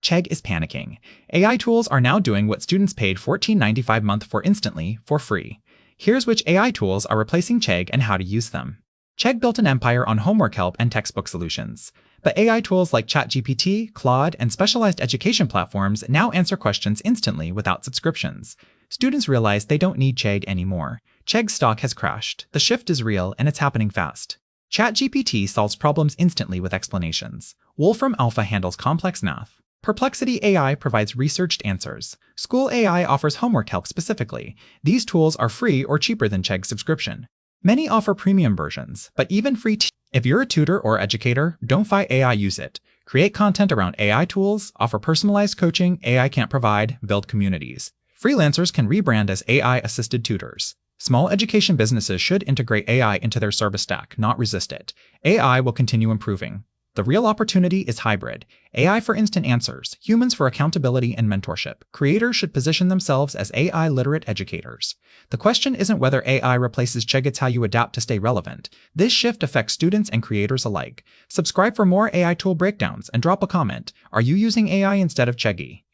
Chegg is panicking. AI tools are now doing what students paid $14.95 a month for instantly, for free. Here's which AI tools are replacing Chegg and how to use them. Chegg built an empire on homework help and textbook solutions. But AI tools like ChatGPT, Claude, and specialized education platforms now answer questions instantly without subscriptions. Students realize they don't need Chegg anymore. Chegg's stock has crashed. The shift is real, and it's happening fast. ChatGPT solves problems instantly with explanations. Wolfram Alpha handles complex math. Perplexity AI provides researched answers. School AI offers homework help specifically. These tools are free or cheaper than Chegg's subscription. Many offer premium versions, but even free if you're a tutor or educator, don't fight AI, use it. Create content around AI tools, offer personalized coaching AI can't provide, build communities. Freelancers can rebrand as AI-assisted tutors. Small education businesses should integrate AI into their service stack, not resist it. AI will continue improving. The real opportunity is hybrid. AI for instant answers, humans for accountability and mentorship. Creators should position themselves as AI-literate educators. The question isn't whether AI replaces Chegg, it's how you adapt to stay relevant. This shift affects students and creators alike. Subscribe for more AI tool breakdowns and drop a comment. Are you using AI instead of Chegg?